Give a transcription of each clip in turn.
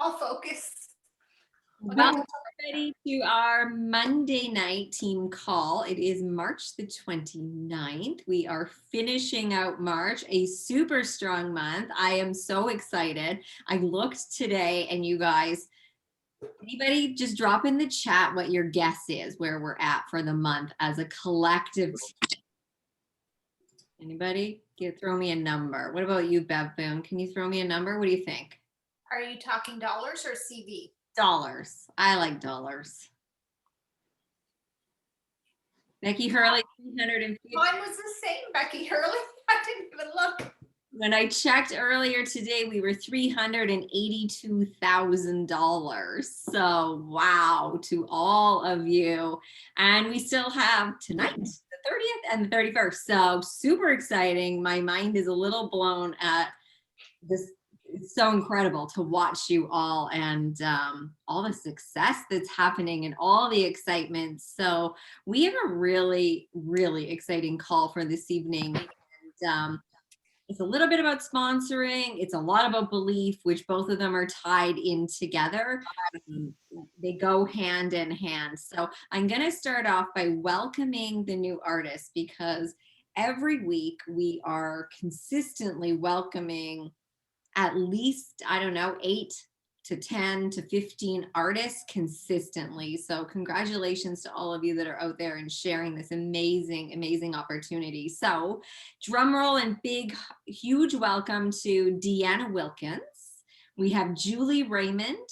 I'll focus. Welcome everybody to our Monday night team call. It is March the 29th. We are finishing out March, a super strong month. I am so excited. I looked today and you guys, anybody just drop in the chat what your guess is where we're at for the month as a collective team. Anybody? Throw me a number. What about you, Bev Boone? Can you throw me a number? What do you think? Are you talking dollars or CV? Dollars. I like dollars. Becky Hurley, 350. Mine was the same, Becky Hurley. I didn't even look. When I checked earlier today, we were $382,000. So wow to all of you. And we still have tonight, the 30th and the 31st. So super exciting. My mind is a little blown at this. It's so incredible to watch you all and all the success that's happening and all the excitement. So we have a really, really exciting call for this evening. And it's a little bit about sponsoring. It's a lot about belief, which both of them are tied in together. They go hand in hand. So I'm going to start off by welcoming the new artists because every week we are consistently welcoming at least, I don't know, 8 to 10 to 15 artists consistently. So congratulations to all of you that are out there and sharing this amazing, amazing opportunity. So drum roll and big, huge welcome to Deanna Wilkins. We have Julie Raymond,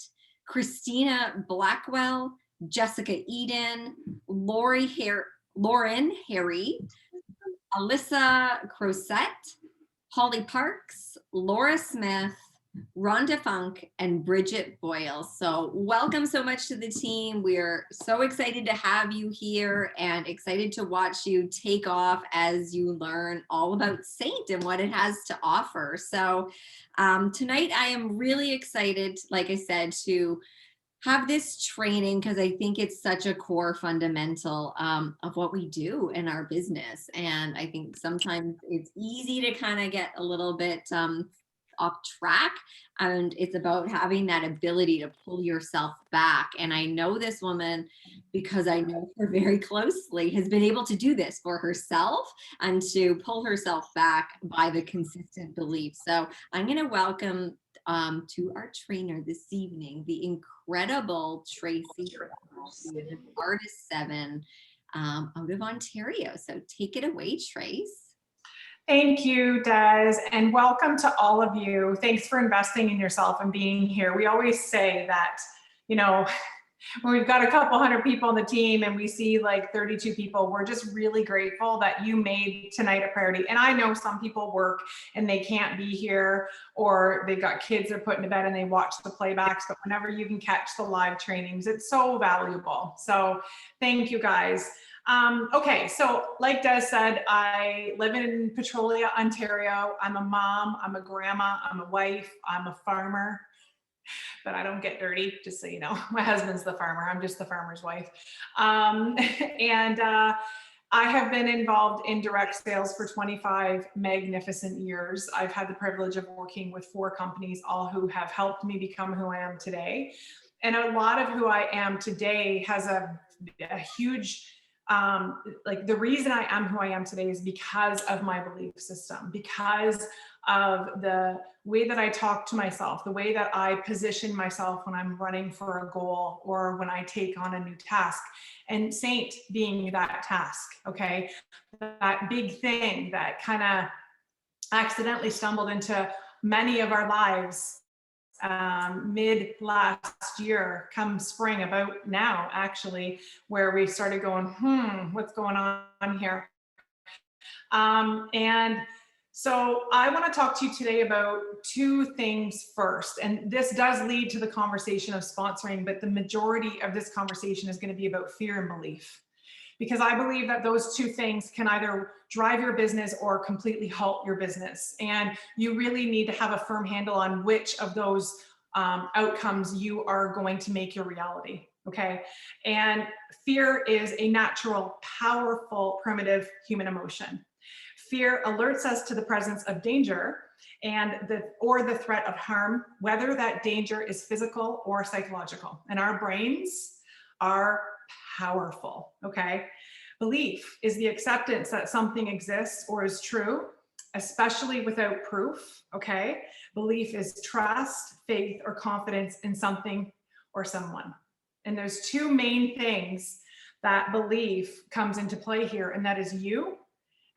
Christina Blackwell, Jessica Eden, Lauren Harry, Alyssa Crosette, Holly Parks, Laura Smith, Rhonda Funk, and Bridget Boyle. So welcome so much to the team. We're so excited to have you here and excited to watch you take off as you learn all about Saint and what it has to offer. So tonight I am really excited, like I said, to have this training because I think it's such a core fundamental of what we do in our business. And I think sometimes it's easy to kind of get a little bit off track, and it's about having that ability to pull yourself back. And I know this woman, because I know her very closely, has been able to do this for herself and to pull herself back by the consistent belief. So I'm going to welcome to our trainer this evening, the incredible Tracy, Artist 7 out of Ontario. So take it away, Trace. Thank you, Des, and welcome to all of you. Thanks for investing in yourself and being here. We always say that, you know, when we've got a couple hundred people on the team and we see like 32 people, we're just really grateful that you made tonight a priority. And I know some people work and they can't be here, or they've got kids they're putting to bed and they watch the playbacks, but whenever you can catch the live trainings, it's so valuable. So thank you guys. Okay, so like Des said, I live in Petrolia, Ontario. I'm a mom, I'm a grandma, I'm a wife, I'm a farmer, but I don't get dirty, just so you know. My husband's the farmer, I'm just the farmer's wife. I have been involved in direct sales for 25 magnificent years. I've had the privilege of working with 4 companies, all who have helped me become who I am today. And a lot of who I am today has a huge, like the reason I am who I am today is because of my belief system, because of the way that I talk to myself, the way that I position myself when I'm running for a goal or when I take on a new task, and Saint being that task, okay? That big thing that kind of accidentally stumbled into many of our lives mid last year, come spring, about now actually, where we started going, what's going on here? And so I want to talk to you today about 2 things first, and this does lead to the conversation of sponsoring, but the majority of this conversation is going to be about fear and belief. Because I believe that those 2 things can either drive your business or completely halt your business. And you really need to have a firm handle on which of those outcomes you are going to make your reality, okay? And fear is a natural, powerful, primitive human emotion. Fear alerts us to the presence of danger, and the threat of harm, whether that danger is physical or psychological. And our brains are powerful, okay? Belief is the acceptance that something exists or is true, especially without proof, okay? Belief is trust, faith, or confidence in something or someone. And there's two main things that belief comes into play here, and that is you,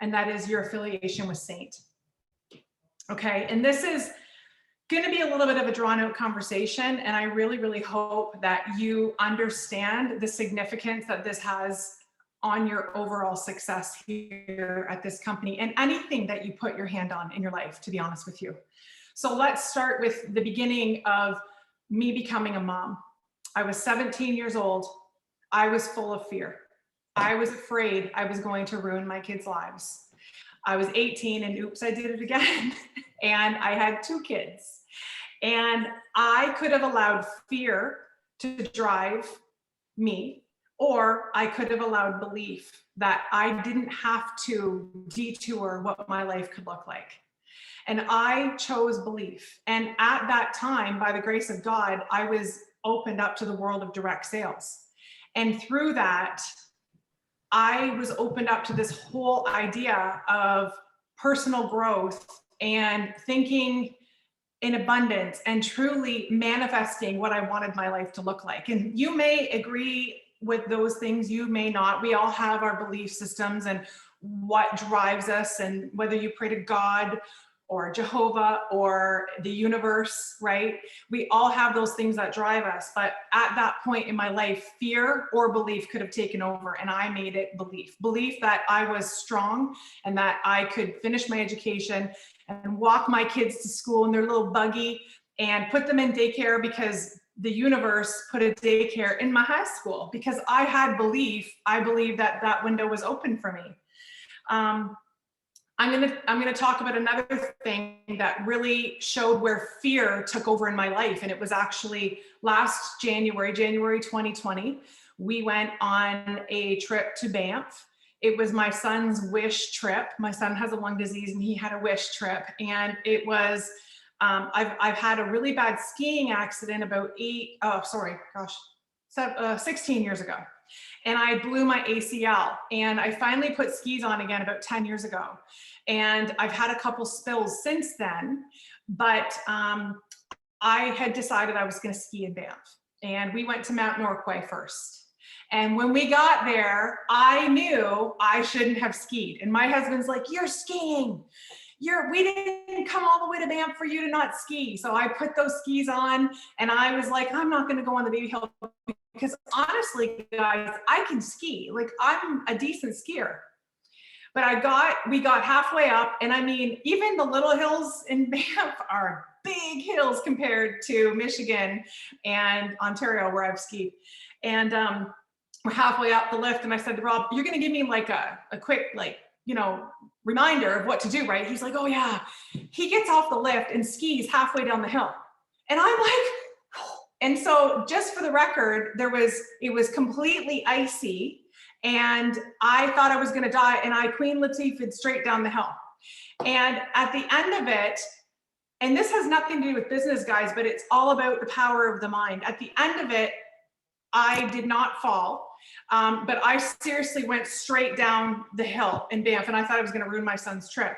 and that is your affiliation with Saint. Okay, and this is going to be a little bit of a drawn out conversation, and I really, really hope that you understand the significance that this has on your overall success here at this company and anything that you put your hand on in your life, to be honest with you. So let's start with the beginning of me becoming a mom. I was 17 years old. I was full of fear. I was afraid I was going to ruin my kids' lives. I was 18 and oops, I did it again. And I had 2 kids. And I could have allowed fear to drive me, or I could have allowed belief that I didn't have to detour what my life could look like. And I chose belief. And at that time, by the grace of God, I was opened up to the world of direct sales. And through that, I was opened up to this whole idea of personal growth and thinking in abundance and truly manifesting what I wanted my life to look like. And you may agree with those things, you may not. We all have our belief systems and what drives us, and whether you pray to God or Jehovah or the universe, right? We all have those things that drive us. But at that point in my life, fear or belief could have taken over, and I made it belief. Belief that I was strong and that I could finish my education and walk my kids to school in their little buggy and put them in daycare, because the universe put a daycare in my high school because I had belief. I believed that that window was open for me. I'm gonna talk about another thing that really showed where fear took over in my life. And it was actually last January 2020, we went on a trip to Banff. It was my son's wish trip. My son has a lung disease and he had a wish trip. And it was, I've had a really bad skiing accident about 16 years ago. And I blew my ACL, and I finally put skis on again about 10 years ago. And I've had a couple spills since then, but I had decided I was going to ski in Banff, and we went to Mount Norquay first. And when we got there, I knew I shouldn't have skied. And my husband's like, "You're skiing. We didn't come all the way to Banff for you to not ski." So I put those skis on, and I was like, I'm not going to go on the baby hill, because honestly, guys, I can ski. Like, I'm a decent skier. But we got halfway up, and I mean, even the little hills in Banff are big hills compared to Michigan and Ontario, where I've skied. And we're halfway up the lift, and I said to Rob, "You're going to give me like a quick, like, reminder of what to do, right?" He's like, "Oh yeah." He gets off the lift and skis halfway down the hill. And I'm like, and so just for the record, it was completely icy, and I thought I was going to die, and I Queen Latifah'd straight down the hill. And at the end of it, and this has nothing to do with business, guys, but it's all about the power of the mind. At the end of it, I did not fall, but I seriously went straight down the hill in Banff, and I thought I was going to ruin my son's trip.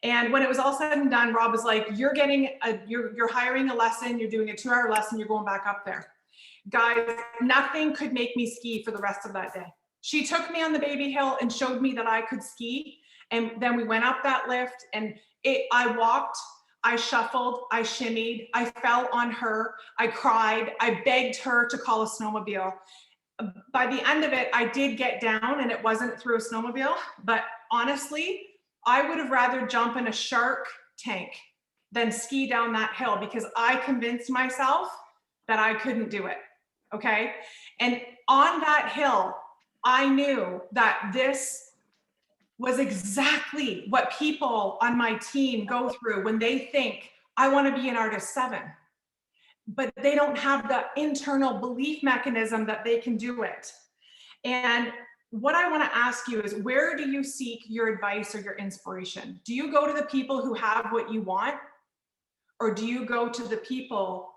And when it was all said and done, Rob was like, you're hiring a lesson, you're doing a 2-hour lesson, you're going back up there. Guys, nothing could make me ski for the rest of that day. She took me on the baby hill and showed me that I could ski. And then we went up that lift, and I walked, I shuffled, I shimmied, I fell on her, I cried, I begged her to call a snowmobile. By the end of it, I did get down, and it wasn't through a snowmobile, but honestly, I would have rather jump in a shark tank than ski down that hill, because I convinced myself that I couldn't do it, okay? And on that hill, I knew that this was exactly what people on my team go through when they think, I want to be an artist 7, but they don't have the internal belief mechanism that they can do it. And what I want to ask you is, where do you seek your advice or your inspiration? Do you go to the people who have what you want, or do you go to the people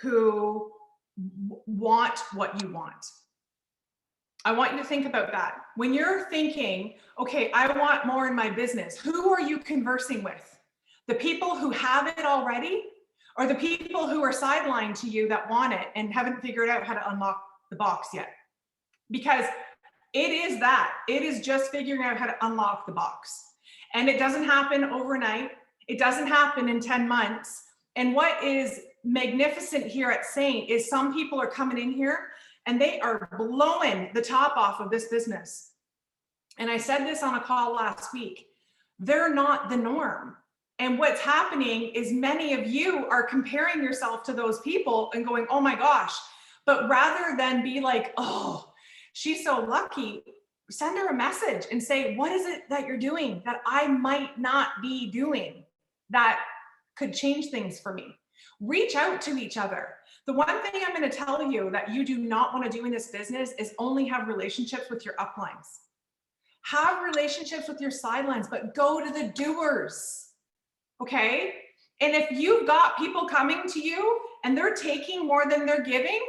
who want what you want? I want you to think about that. When you're thinking, okay, I want more in my business, who are you conversing with? The people who have it already, or the people who are sidelined to you that want it and haven't figured out how to unlock the box yet? Because it is that. It is just figuring out how to unlock the box. And it doesn't happen overnight. It doesn't happen in 10 months. And what is magnificent here at Saint is some people are coming in here and they are blowing the top off of this business. And I said this on a call last week. They're not the norm. And what's happening is many of you are comparing yourself to those people and going, oh my gosh. But rather than be like, oh, she's so lucky, send her a message and say, what is it that you're doing that I might not be doing that could change things for me? Reach out to each other. The one thing I'm going to tell you that you do not want to do in this business is only have relationships with your uplines. Have relationships with your sidelines, but go to the doers. Okay? And if you've got people coming to you and they're taking more than they're giving,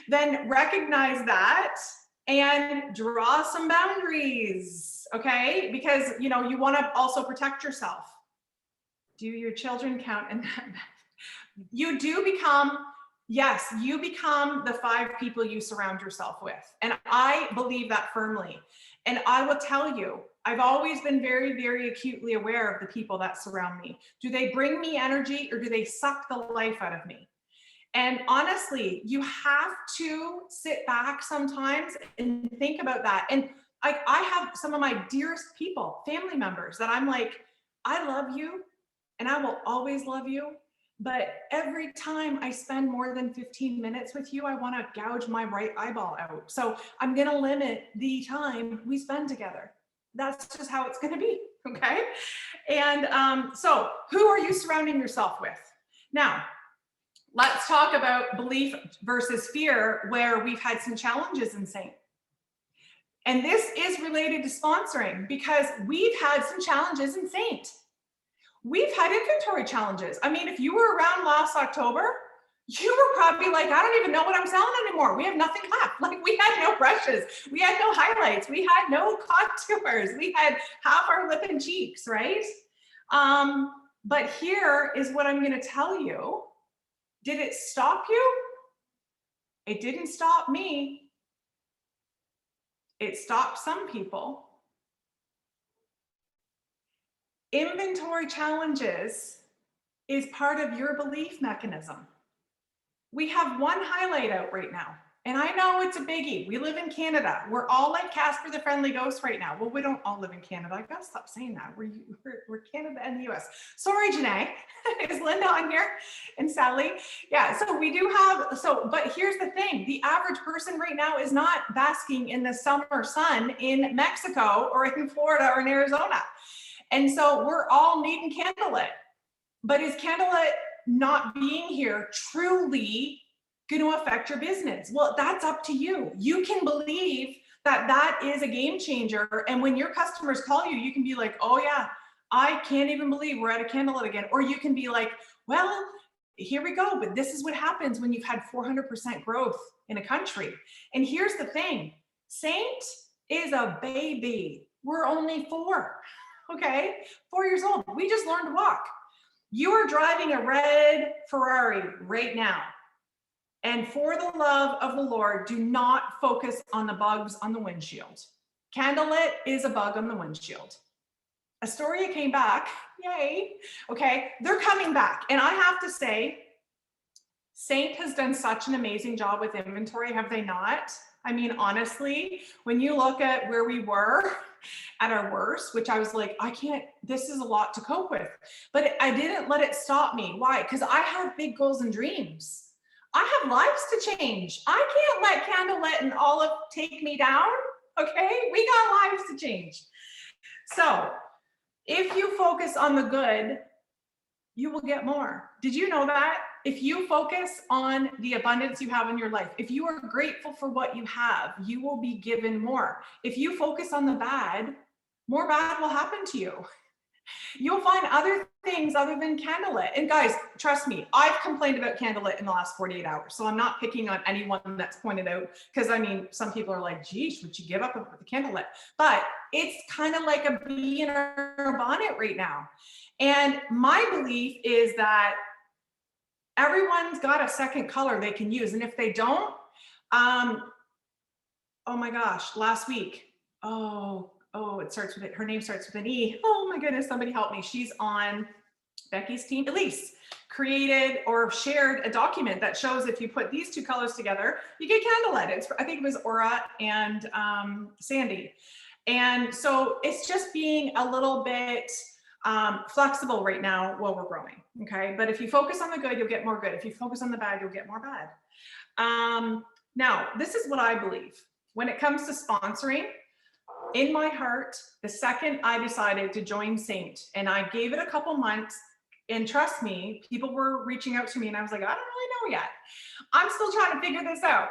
then recognize that and draw some boundaries. Okay? Because, you know, you want to also protect yourself. Do your children count in that? You do become, yes, you become the 5 people you surround yourself with. And I believe that firmly. And I will tell you, I've always been very, very acutely aware of the people that surround me. Do they bring me energy or do they suck the life out of me? And honestly, you have to sit back sometimes and think about that. And I have some of my dearest people, family members that I'm like, I love you and I will always love you. But every time I spend more than 15 minutes with you, I want to gouge my right eyeball out. So I'm going to limit the time we spend together. That's just how it's going to be. Okay. And so who are you surrounding yourself with? Now, let's talk about belief versus fear, where we've had some challenges in Saint. And this is related to sponsoring because we've had some challenges in Saint. We've had inventory challenges. I mean, if you were around last October, you were probably like, I don't even know what I'm selling anymore. We have nothing left. Like, we had no brushes. We had no highlights. We had no contours. We had half our lip and cheeks, right? But here is what I'm going to tell you. Did it stop you? It didn't stop me. It stopped some people. Inventory challenges is part of your belief mechanism. We have one highlight out right now, and I know it's a biggie. We live in Canada. We're all like Casper the Friendly Ghost right now. Well, we don't all live in Canada. I gotta stop saying that. We're Canada and the US. Sorry, Janae. Is Linda on here? And Sally? Yeah, so we do have, but here's the thing. The average person right now is not basking in the summer sun in Mexico or in Florida or in Arizona. And so we're all needing candlelit. But is candlelit not being here truly going to affect your business? Well, that's up to you. You can believe that that is a game changer. And when your customers call you, you can be like, oh yeah, I can't even believe we're at a candlelit again. Or you can be like, well, here we go. But this is what happens when you've had 400% growth in a country. And here's the thing. Saint is a baby. We're only 4. Okay, 4 years old. We just learned to walk. You are driving a red Ferrari right now. And for the love of the Lord, do not focus on the bugs on the windshield. Candlelit is a bug on the windshield. Astoria came back. Yay. Okay, they're coming back. And I have to say, Saint has done such an amazing job with inventory, have they not? I mean, honestly, when you look at where we were at our worst, which I was like, this is a lot to cope with, but I didn't let it stop me. Why? Because I have big goals and dreams. I have lives to change. I can't let Candlelit and Olive take me down. Okay, we got lives to change. So if you focus on the good, you will get more. Did you know that? If you focus on the abundance you have in your life, if you are grateful for what you have, you will be given more. If you focus on the bad, more bad will happen to you. You'll find other things other than candlelit. And guys, trust me, I've complained about candlelit in the last 48 hours. So I'm not picking on anyone that's pointed out, because I mean, some people are like, geez, would you give up with the candlelit? But it's kind of like a bee in a bonnet right now. And my belief is that everyone's got a second color they can use. And if they don't, oh my gosh, last week, it starts with it. Her name starts with an E. Oh my goodness, somebody help me. She's on Becky's team. Elise created or shared a document that shows if you put these two colors together, you get candlelit. I think it was Aura and Sandy. And so it's just being a little bit flexible right now while we're growing. Okay. But if you focus on the good, you'll get more good. If you focus on the bad, you'll get more bad. Now, this is what I believe when it comes to sponsoring. In my heart, the second I decided to join Saint, and I gave it a couple months, and trust me, people were reaching out to me and I was like, I don't really know yet. I'm still trying to figure this out.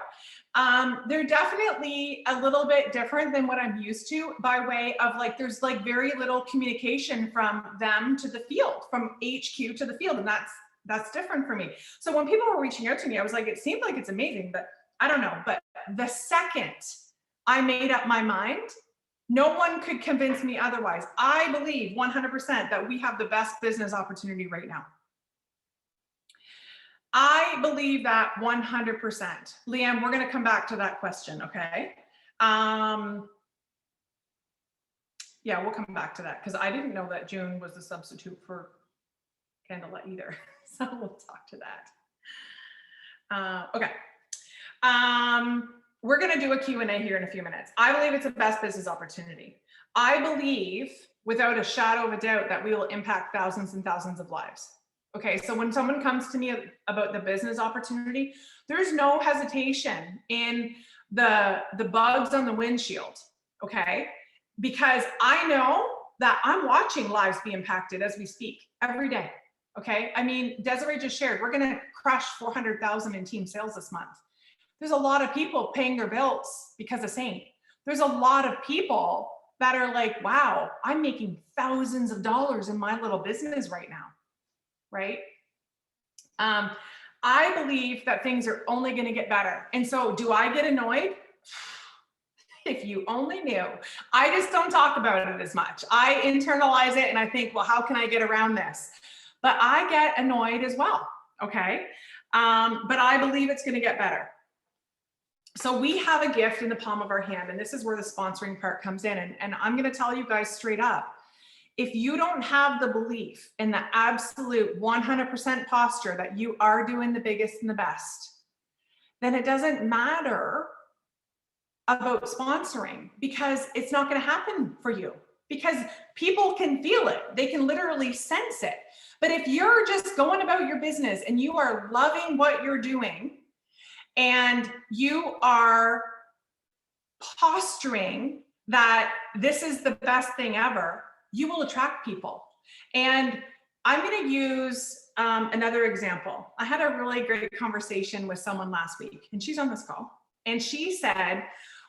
They're definitely a little bit different than what I'm used to, by way of like, there's like very little communication from them to the field, from HQ to the field. And that's different for me. So when people were reaching out to me, I was like, it seemed like it's amazing, but I don't know. But the second I made up my mind, no one could convince me otherwise. I believe 100% that we have the best business opportunity right now. I believe that 100%. Leanne, we're going to come back to that question, okay? Yeah, we'll come back to that, because I didn't know that June was the substitute for candlelit either. So we'll talk to that. Okay. We're going to do a Q&A here in a few minutes. I believe it's the best business opportunity. I believe without a shadow of a doubt that we will impact thousands and thousands of lives. Okay, so when someone comes to me about the business opportunity, there's no hesitation in the bugs on the windshield, okay? Because I know that I'm watching lives be impacted as we speak every day, okay? I mean, Desiree just shared, we're gonna crush 400,000 in team sales this month. There's a lot of people paying their bills because of Saint. There's a lot of people that are like, wow, I'm making thousands of dollars in my little business right now, right? I believe that things are only going to get better. And so do I get annoyed? If you only knew. I just don't talk about it as much. I internalize it and I think, well, how can I get around this? But I get annoyed as well, okay? But I believe it's going to get better. So we have a gift in the palm of our hand, and this is where the sponsoring part comes in. And I'm going to tell you guys straight up, if you don't have the belief in the absolute 100% posture that you are doing the biggest and the best, then it doesn't matter about sponsoring, because it's not going to happen for you, because people can feel it. They can literally sense it. But if you're just going about your business and you are loving what you're doing, and you are posturing that this is the best thing ever, you will attract people. And I'm going to use another example. I had a really great conversation with someone last week, and she's on this call. And she said,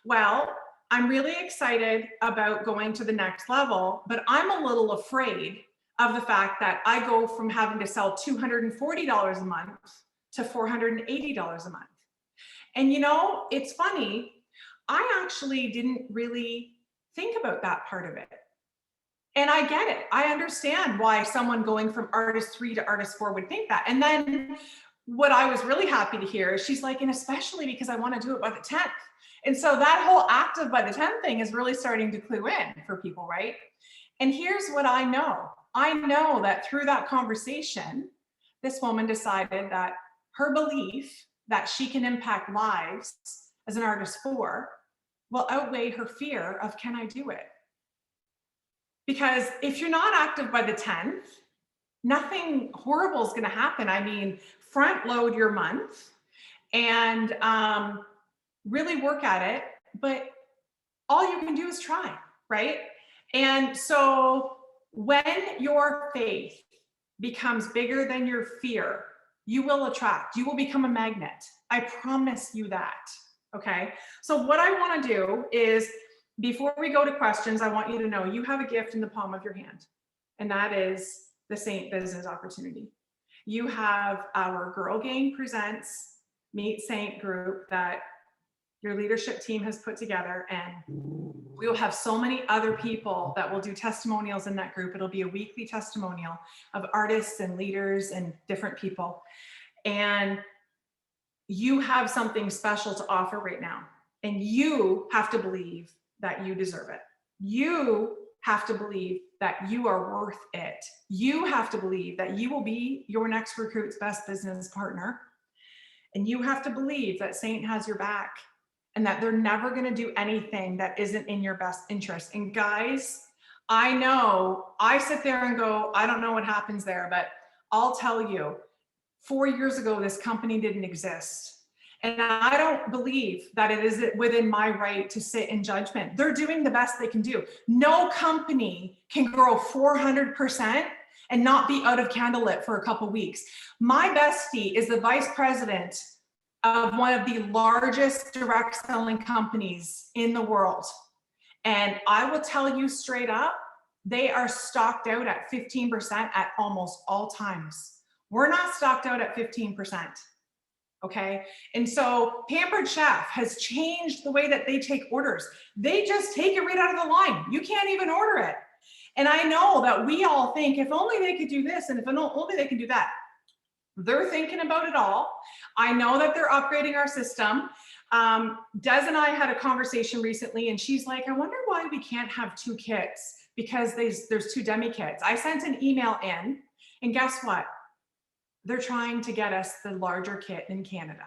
well, I'm really excited about going to the next level, but I'm a little afraid of the fact that I go from having to sell $240 a month to $480 a month. And you know, it's funny, I actually didn't really think about that part of it. And I get it. I understand why someone going from artist 3 to artist 4 would think that. And then what I was really happy to hear is she's like, and especially because I want to do it by the 10th. And so that whole active by the 10th thing is really starting to clue in for people, right? And here's what I know. I know that through that conversation, this woman decided that her belief that she can impact lives as an artist 4 will outweigh her fear of, can I do it? Because if you're not active by the 10th, nothing horrible is going to happen. I mean, front load your month and really work at it, but all you can do is try, right? And so when your faith becomes bigger than your fear, you will attract, you will become a magnet. I promise you that, okay? So what I want to do is, before we go to questions, I want you to know you have a gift in the palm of your hand, and that is the Saint Business opportunity. You have our Girl Gang Presents Meet Saint group that your leadership team has put together, and we will have so many other people that will do testimonials in that group. It'll be a weekly testimonial of artists and leaders and different people. And you have something special to offer right now. And you have to believe that you deserve it. You have to believe that you are worth it. You have to believe that you will be your next recruit's best business partner. And you have to believe that Saint has your back, and that they're never going to do anything that isn't in your best interest. And guys, I know I sit there and go, I don't know what happens there, but I'll tell you, 4 years ago, this company didn't exist. And I don't believe that it is within my right to sit in judgment. They're doing the best they can do. No company can grow 400% and not be out of candlelit for a couple weeks. My bestie is the vice president of one of the largest direct selling companies in the world. And I will tell you straight up, they are stocked out at 15% at almost all times. We're not stocked out at 15%. Okay. And so Pampered Chef has changed the way that they take orders. They just take it right out of the line. You can't even order it. And I know that we all think, if only they could do this and if only they could do that. They're thinking about it all. I know that they're upgrading our system. Des and I had a conversation recently, and she's like, I wonder why we can't have 2 kits, because there's 2 demi kits. I sent an email in, and guess what? They're trying to get us the larger kit in Canada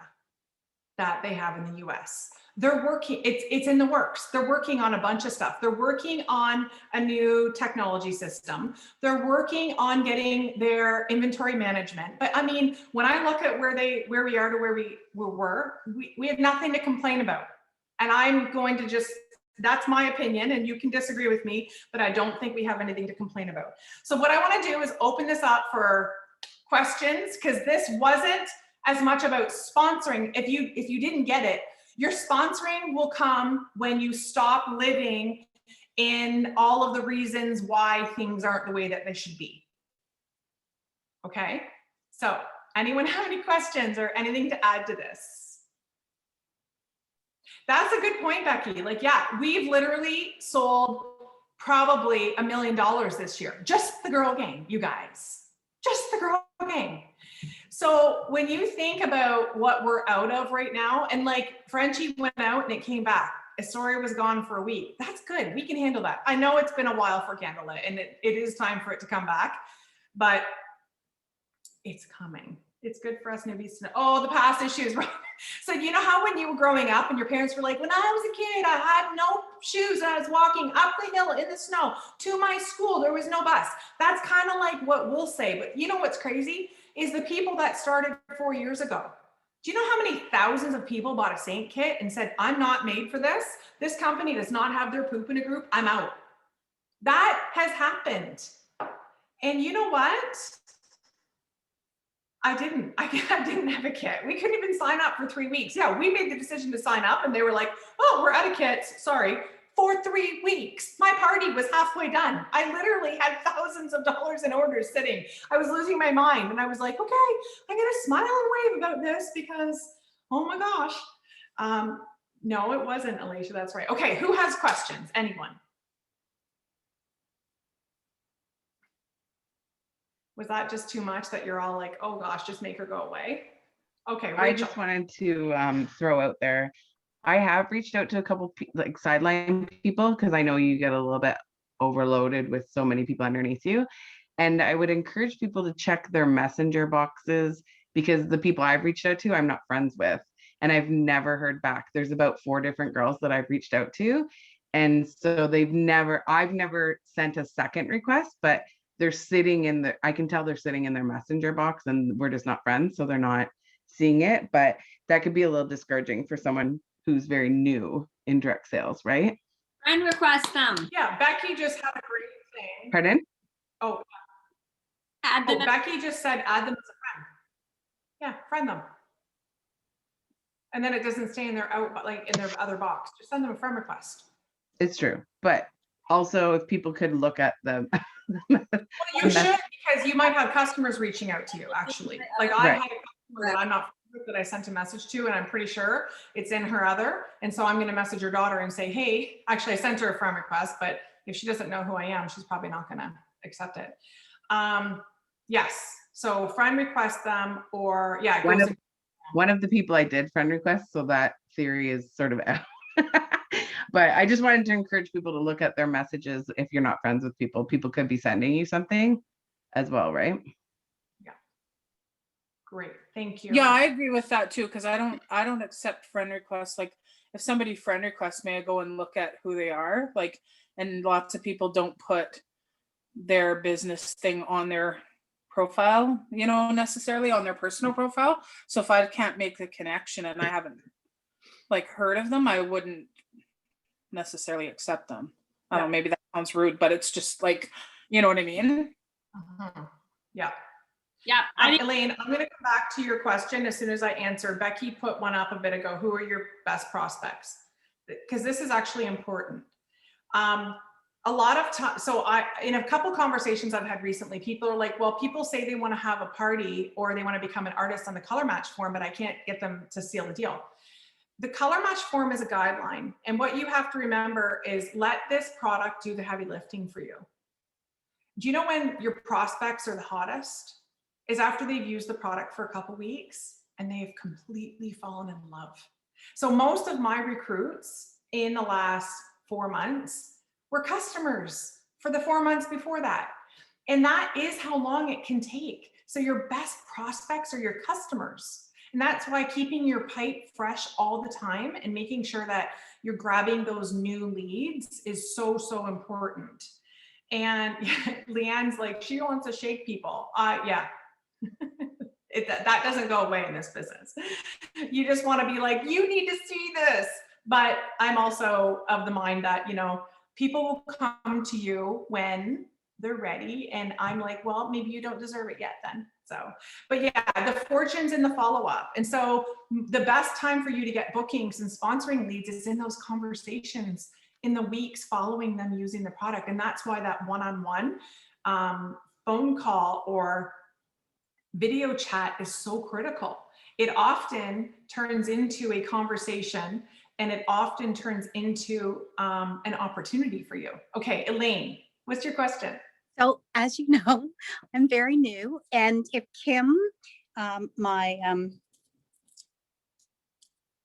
that they have in the US. They're working, it's in the works. They're working on a bunch of stuff. They're working on a new technology system. They're working on getting their inventory management. But I mean, when I look at where we are to where we were, we have nothing to complain about. And I'm going to just, that's my opinion, and you can disagree with me, but I don't think we have anything to complain about. So what I want to do is open this up for questions, because this wasn't as much about sponsoring. If you didn't get it, your sponsoring will come when you stop living in all of the reasons why things aren't the way that they should be. Okay, so anyone have any questions or anything to add to this? That's a good point, Becky. Like, yeah, we've literally sold probably $1 million this year. Just the Girl Gang, you guys. Just the Girl Gang. So when you think about what we're out of right now, and like Frenchie went out and it came back, Astoria was gone for a week. That's good. We can handle that. I know it's been a while for Candlelit, and it is time for it to come back, but it's coming. It's good for us newbies to know. Oh, the past issues, right? So you know how when you were growing up and your parents were like, when I was a kid, I had no shoes and I was walking up the hill in the snow to my school. There was no bus. That's kind of like what we'll say. But you know what's crazy is the people that started 4 years ago. Do you know how many thousands of people bought a Saint kit and said, I'm not made for this. This company does not have their poop in a group. I'm out. That has happened. And you know what? I didn't have a kit. We couldn't even sign up for 3 weeks. Yeah, we made the decision to sign up and they were like, oh, we're out of kits. Sorry. For 3 weeks. My party was halfway done. I literally had thousands of dollars in orders sitting. I was losing my mind, and I was like, okay, I'm gonna smile and wave about this because, oh my gosh. No, it wasn't, Alicia, that's right. Okay, who has questions? Anyone? Was that just too much that you're all like, oh gosh, just make her go away? Okay, Rachel. I just wanted to throw out there, I have reached out to a couple like sideline people, because I know you get a little bit overloaded with so many people underneath you. And I would encourage people to check their messenger boxes, because the people I've reached out to, I'm not friends with, and I've never heard back. There's about 4 different girls that I've reached out to. And so I've never sent a second request, but they're sitting in I can tell they're sitting in their messenger box, and we're just not friends. So they're not seeing it, but that could be a little discouraging for someone who's very new in direct sales, right? Friend request them. Yeah, Becky just had a great thing. Pardon? Oh, Add them. Becky just said add them as a friend. Yeah, friend them. And then it doesn't stay in their other box. Just send them a friend request. It's true. But also, if people could look at the Well, you should, because you might have customers reaching out to you, actually. Like I Right. had a customer that I'm not friends with that I sent a message to, and I'm pretty sure it's in her other. And so I'm going to message her daughter and say, hey, actually I sent her a friend request, but if she doesn't know who I am, she's probably not going to accept it. Yes. So friend request them, or yeah, it One goes of one of the people I did friend request, so that theory is sort of out. But I just wanted to encourage people to look at their messages. If you're not friends with people, people could be sending you something as well, right? great. Thank you. Yeah, I agree with that too, because I don't accept friend requests. Like if somebody friend requests me, I go and look at who they are. Like, and lots of people don't put their business thing on their profile, you know, necessarily on their personal profile. So if I can't make the connection and I haven't like heard of them, I wouldn't necessarily accept them. I don't know, maybe that sounds rude, but it's just like, you know what I mean? Yeah. Yeah, I think Elaine, I'm going to come back to your question as soon as I answer. Becky put one up a bit ago. Who are your best prospects? Because this is actually important. A lot of time, so in a couple conversations I've had recently, people are like, well, people say they want to have a party or they want to become an artist on the color match form, but I can't get them to seal the deal. The color match form is a guideline. And what you have to remember is let this product do the heavy lifting for you. Do you know when your prospects are the hottest? Is after they've used the product for a couple weeks and they've completely fallen in love. So most of my recruits in the last 4 months were customers for the 4 months before that. And that is how long it can take. So your best prospects are your customers. And that's why keeping your pipe fresh all the time and making sure that you're grabbing those new leads is so, so important. And Leanne's like, she wants to shake people. Yeah. That doesn't go away in this business. You just want to be like, you need to see this. But I'm also of the mind that, you know, people will come to you when they're ready. And I'm like, well, maybe you don't deserve it yet then. So, but yeah, the fortune's in the follow-up. And so the best time for you to get bookings and sponsoring leads is in those conversations in the weeks following them using the product. And that's why that one-on-one phone call or video chat is so critical. It often turns into a conversation and it often turns into an opportunity for you. Okay, Elaine, what's your question? So as you know, I'm very new, and if Kim, my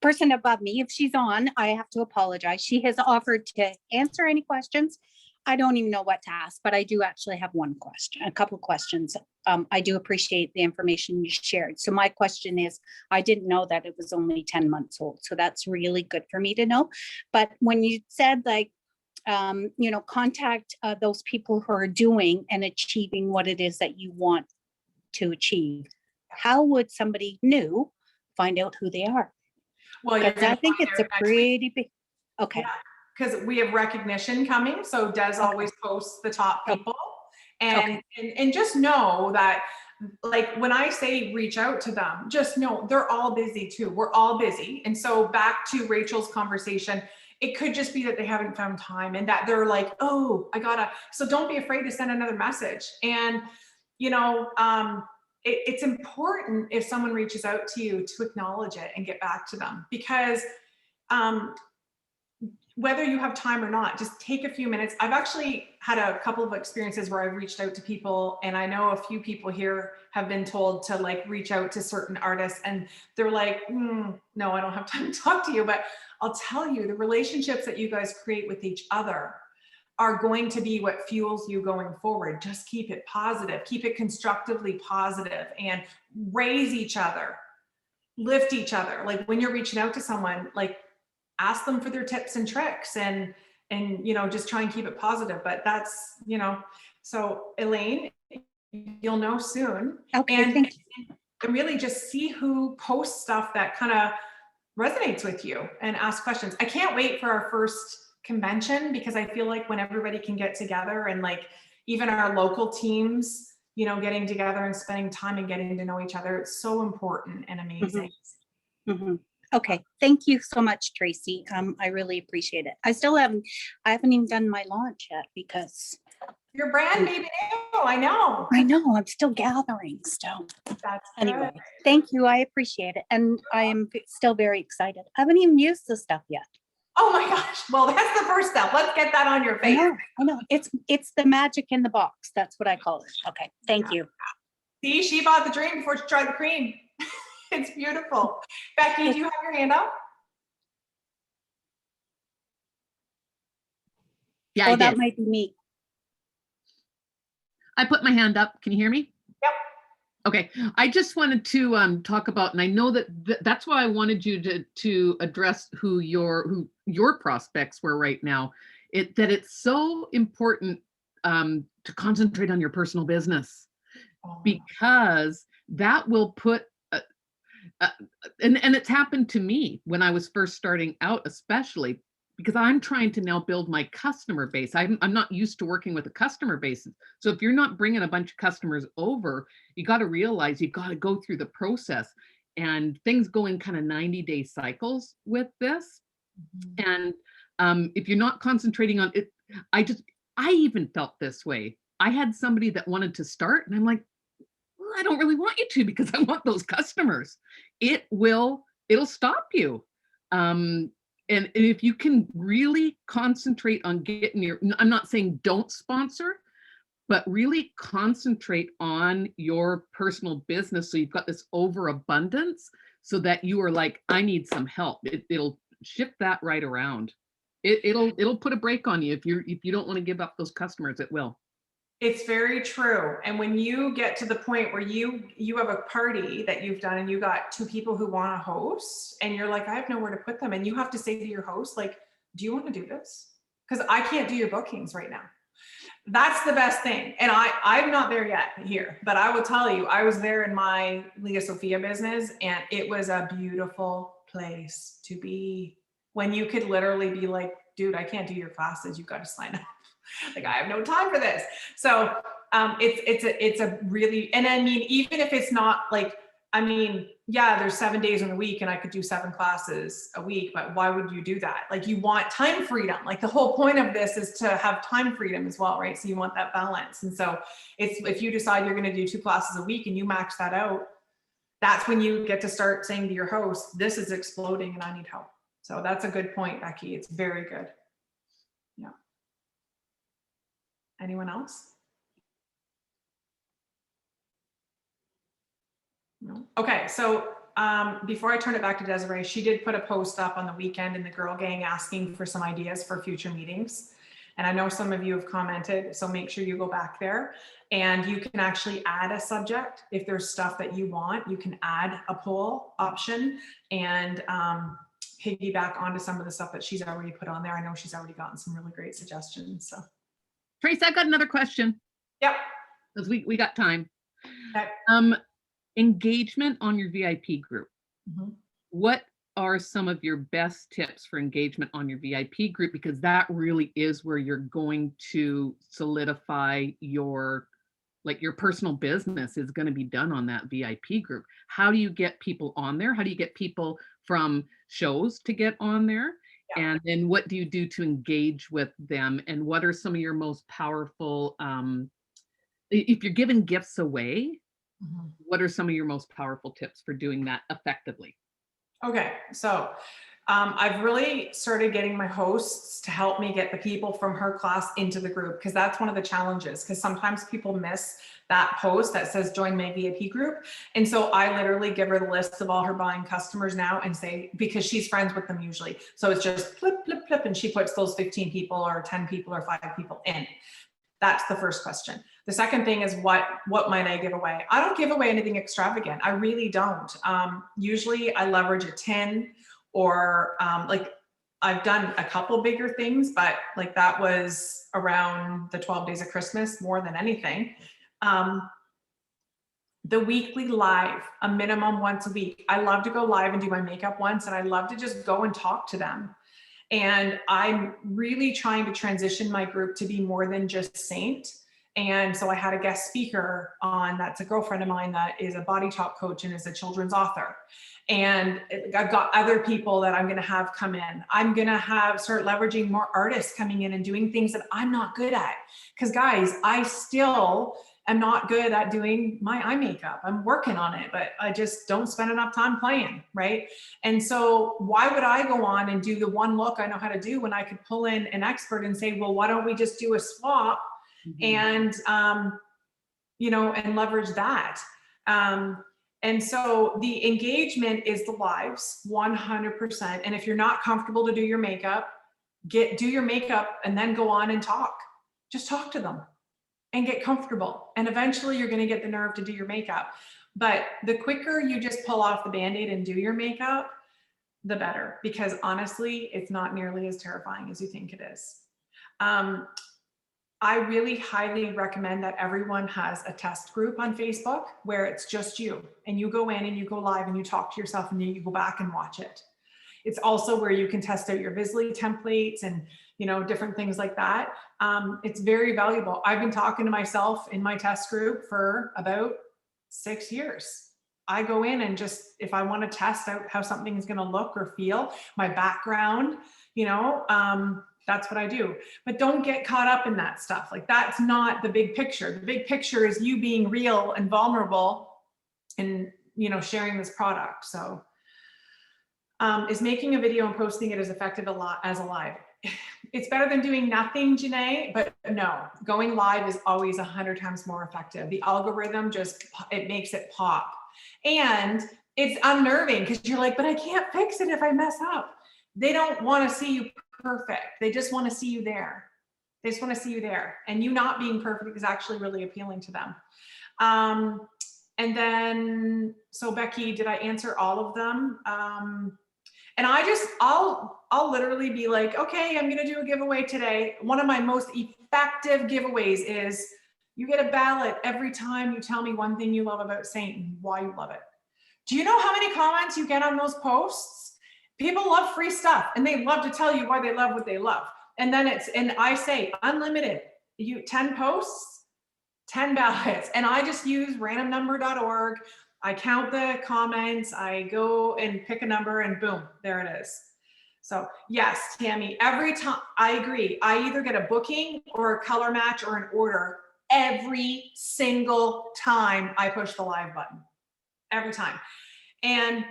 person above me, if she's on, I have to apologize. She has offered to answer any questions. I don't even know what to ask, but I do actually have one question, a couple of questions. I do appreciate the information you shared. So my question is, I didn't know that it was only 10 months old. So that's really good for me to know. But when you said like, you know, contact those people who are doing and achieving what it is that you want to achieve, how would somebody new find out who they are? Well, Because I think it's a pretty big, okay. Because we have recognition coming. So Des always posts the top people. And, and just know that, like, when I say reach out to them, just know they're all busy too. We're all busy. And so back to Rachel's conversation, it could just be that they haven't found time and that they're like, oh, so don't be afraid to send another message. And, you know, it's important if someone reaches out to you to acknowledge it and get back to them, because whether you have time or not, just take a few minutes. I've actually had a couple of experiences where I've reached out to people, and I know a few people here have been told to like reach out to certain artists and they're like, no, I don't have time to talk to you. But I'll tell you, the relationships that you guys create with each other are going to be what fuels you going forward. Just keep it positive, keep it constructively positive, and raise each other, lift each other. Like when you're reaching out to someone, like ask them for their tips and tricks and, you know, just try and keep it positive. But that's, you know, so Elaine, you'll know soon. Okay, and, thank you. and really just see who posts stuff that kind of resonates with you and ask questions. I can't wait for our first convention, because I feel like when everybody can get together and like even our local teams, you know, getting together and spending time and getting to know each other, it's so important and amazing. Mm-hmm. Okay, thank you so much, Tracy. I really appreciate it. I haven't even done my launch yet because You're brand baby new, I know. I know, I'm still gathering still. That's Anyway, good. thank you. I appreciate it. And I am still very excited. I haven't even used the stuff yet. Oh my gosh. Well, that's the first step. Let's get that on your I face. know, I know. It's the magic in the box. That's what I call it. Okay, thank you. See, she bought the dream before she tried the cream. It's beautiful. Becky, do you have your hand up? Yeah, I Oh, that did. might be me. I put my hand up. Can you hear me? Yep. Okay. I just wanted to talk about, and I know that that's why I wanted you to address who your prospects were right now. That it's so important to concentrate on your personal business, because that will put and it's happened to me when I was first starting out, especially because I'm trying to now build my customer base. I'm not used to working with a customer base. So if you're not bringing a bunch of customers over, you got to realize you got to go through the process, and things go in kind of 90-day cycles with this. And if you're not concentrating on it, I even felt this way. I had somebody that wanted to start, and I'm like, well, I don't really want you to, because I want those customers. It'll stop you. And if you can really concentrate on getting I'm not saying don't sponsor, but really concentrate on your personal business. So you've got this overabundance, so that you are like, I need some help. It'll shift that right around. It'll put a break on you if you don't want to give up those customers. It will. It's very true. And when you get to the point where you have a party that you've done and you got 2 people who want to host, and you're like, I have nowhere to put them. And you have to say to your host, like, do you want to do this? Because I can't do your bookings right now. That's the best thing. And I'm not there yet here, but I will tell you, I was there in my Leah Sophia business, and it was a beautiful place to be, when you could literally be like, dude, I can't do your classes. You've got to sign up. Like, I have no time for this. So it's a really, and I mean, even if it's not like, I mean, yeah, there's 7 days in a week and I could do 7 classes a week, but why would you do that? Like, you want time freedom. Like, the whole point of this is to have time freedom as well, right? So you want that balance. And so if you decide you're going to do 2 classes a week and you max that out, that's when you get to start saying to your host, this is exploding and I need help. So that's a good point, Becky. It's very good. Yeah. Anyone else? No. Okay, so before I turn it back to Desiree, she did put a post up on the weekend in the Girl Gang asking for some ideas for future meetings. And I know some of you have commented, so make sure you go back there, and you can actually add a subject. If there's stuff that you want, you can add a poll option and piggyback onto some of the stuff that she's already put on there. I know she's already gotten some really great suggestions. So Trace, I've got another question, yep. because we got time. Okay. Engagement on your VIP group. Mhm. What are some of your best tips for engagement on your VIP group? Because that really is where you're going to solidify your personal business is going to be done on that VIP group. How do you get people on there? How do you get people from shows to get on there? Yeah. And then what do you do to engage with them? And what are some of your most powerful, if you're giving gifts away, what are some of your most powerful tips for doing that effectively? Okay, so I've really started getting my hosts to help me get the people from her class into the group, because that's one of the challenges, because sometimes people miss that post that says join my VIP group. And so I literally give her the list of all her buying customers now and say, because she's friends with them usually. So it's just flip, flip, flip, and she puts those 15 people or 10 people or 5 people in. That's the first question. The second thing is what might I give away? I don't give away anything extravagant. I really don't. Usually I leverage a tin, or like I've done a couple bigger things, but like that was around the 12 days of Christmas more than anything. The weekly live, a minimum once a week. I love to go live and do my makeup once, and I love to just go and talk to them. And I'm really trying to transition my group to be more than just Saint. And so I had a guest speaker on, that's a girlfriend of mine that is a body talk coach and is a children's author. And I've got other people that I'm going to have come in. I'm going to start leveraging more artists coming in and doing things that I'm not good at. Because guys, I still am not good at doing my eye makeup. I'm working on it, but I just don't spend enough time playing, right? And so why would I go on and do the one look I know how to do when I could pull in an expert and say, well, why don't we just do a swap and, and leverage that. And so the engagement is the lives 100%. And if you're not comfortable to do your makeup, do your makeup and then go on and talk. Just talk to them and get comfortable. And eventually you're going to get the nerve to do your makeup. But the quicker you just pull off the Band-Aid and do your makeup, the better, because honestly, it's not nearly as terrifying as you think it is. I really highly recommend that everyone has a test group on Facebook where it's just you and you go in and you go live and you talk to yourself and then you go back and watch it. It's also where you can test out your Visly templates and, different things like that. It's very valuable. I've been talking to myself in my test group for about 6 years. I go in and just, if I want to test out how something is going to look or feel, my background, that's what I do. But don't get caught up in that stuff. Like, that's not the big picture. The big picture is you being real and vulnerable and, sharing this product. So is making a video and posting it as effective as a live? It's better than doing nothing, Janae, but no, going live is always 100 times more effective. The algorithm it makes it pop. And it's unnerving because you're like, but I can't fix it if I mess up. They don't want to see you perfect. They just want to see you there. They just want to see you there. And you not being perfect is actually really appealing to them. And then, so Becky, did I answer all of them? And I'll literally be like, okay, I'm going to do a giveaway today. One of my most effective giveaways is you get a ballot every time you tell me one thing you love about Saint and why you love it. Do you know how many comments you get on those posts? People love free stuff and they love to tell you why they love what they love. And then and I say unlimited, 10 posts, 10 ballots. And I just use randomnumber.org. I count the comments, I go and pick a number and boom, there it is. So yes, Tammy, every time, I agree. I either get a booking or a color match or an order every single time I push the live button, every time. And,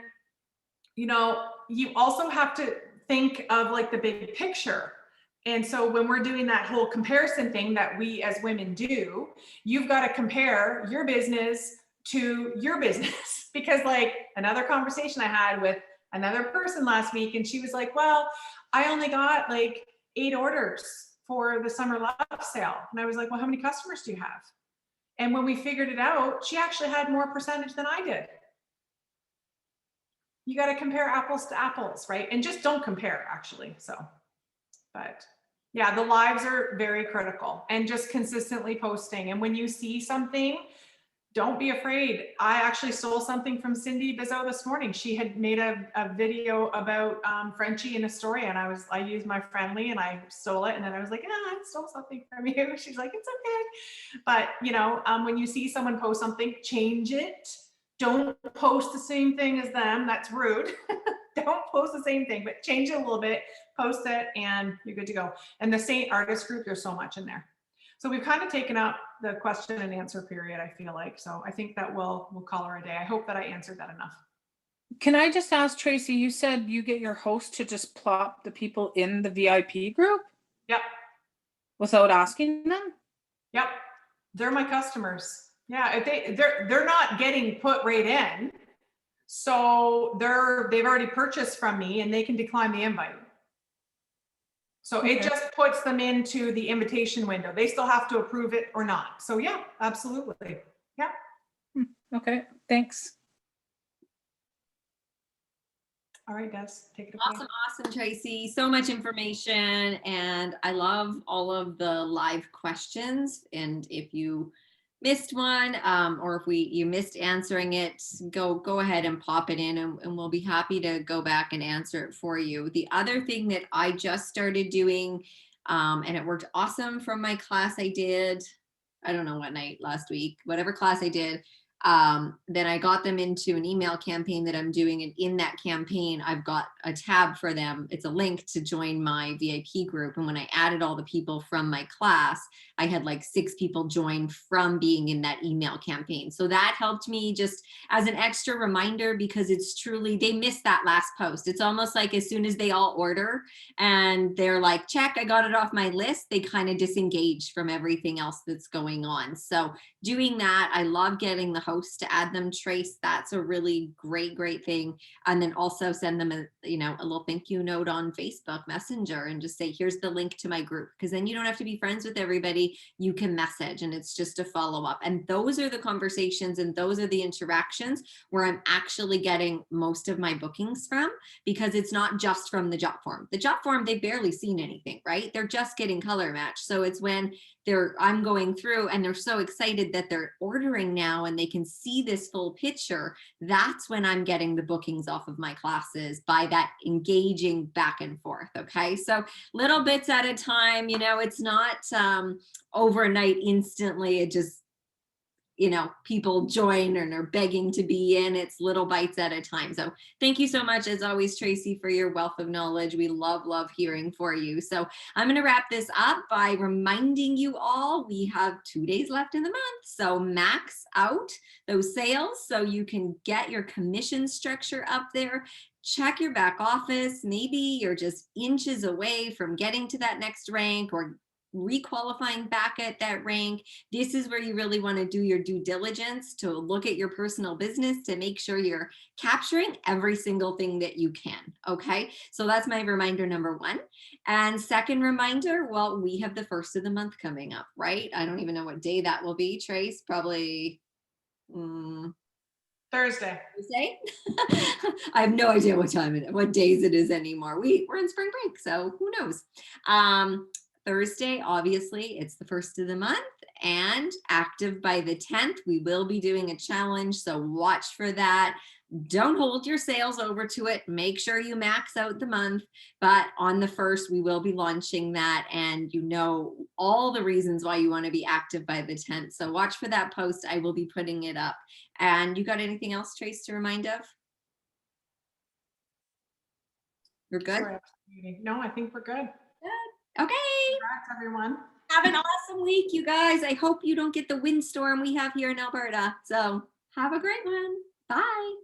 you also have to think of like the big picture. And so when we're doing that whole comparison thing that we as women do, you've got to compare your business to your business. Because like another conversation I had with another person last week, and she was like, well, I only got like 8 orders for the summer love sale. And I was like, well, how many customers do you have? And when we figured it out, she actually had more percentage than I did. You got to compare apples to apples, right? And just don't compare, actually. So, but yeah, the lives are very critical, and just consistently posting. And when you see something, don't be afraid. I actually stole something from Cindy Bizzo this morning. She had made a video about Frenchie in Astoria, and I used my friendly and I stole it. And then I was like, I stole something from you. She's like, it's okay. But when you see someone post something, change it. Don't post the same thing as them. That's rude. Don't post the same thing, but change it a little bit, post it, and you're good to go. And the Saint Artist Group, there's so much in there. So we've kind of taken up the question and answer period, I feel like. So I think that we'll call her a day. I hope that I answered that enough. Can I just ask, Tracy, you said you get your host to just plop the people in the VIP group? Yep. Without asking them? Yep. They're my customers. Yeah, they're not getting put right in. So they've already purchased from me and they can decline the invite. So okay. It just puts them into the invitation window. They still have to approve it or not. So yeah, absolutely. Yeah. Okay, thanks. All right, Des, take it away. Awesome, Tracy. So much information, and I love all of the live questions. And if you missed one, or if you missed answering it, go ahead and pop it in, and we'll be happy to go back and answer it for you. The other thing that I just started doing, and it worked awesome from my class I did I don't know what night last week, whatever class I did. Then I got them into an email campaign that I'm doing. And in that campaign, I've got a tab for them. It's a link to join my VIP group. And when I added all the people from my class, I had like 6 people join from being in that email campaign. So that helped me just as an extra reminder, because it's truly, they missed that last post. It's almost like as soon as they all order and they're like, check, I got it off my list, they kind of disengage from everything else that's going on. So doing that, I love getting the hosts to add them. Trace, that's a really great thing. And then also send them a little thank you note on Facebook Messenger and just say, here's the link to my group, because then you don't have to be friends with everybody. You can message and it's just a follow up. And those are the conversations and those are the interactions where I'm actually getting most of my bookings from, because it's not just from the job form. The job form, they've barely seen anything, right? They're just getting color match. So it's when I'm going through and they're so excited that they're ordering now and they can see this full picture. That's when I'm getting the bookings off of my classes, by that engaging back and forth. Okay. So little bits at a time, it's not overnight, instantly. It just, people join and are begging to be in. It's little bites at a time. So thank you so much, as always, Tracy, for your wealth of knowledge. We love hearing for you. So I'm going to wrap this up by reminding you all, we have 2 days left in the month. So max out those sales so you can get your commission structure up there. Check your back office. Maybe you're just inches away from getting to that next rank or requalifying back at that rank. This is where you really want to do your due diligence to look at your personal business to make sure you're capturing every single thing that you can. Okay, so that's my reminder number 1. And second reminder, well, we have the first of the month coming up, right? I don't even know what day that will be, Trace. Probably Thursday. I have no idea what days it is anymore. We're in spring break, so who knows? Thursday, obviously, it's the first of the month, and active by the 10th. We will be doing a challenge, so watch for that. Don't hold your sales over to it. Make sure you max out the month. But on the 1st, we will be launching that, and all the reasons why you want to be active by the 10th. So watch for that post. I will be putting it up. And you got anything else, Trace, to remind of? You're good? Sorry, no, I think we're good. Okay. Congrats, everyone. Have an awesome week, you guys. I hope you don't get the windstorm we have here in Alberta. So have a great one. Bye.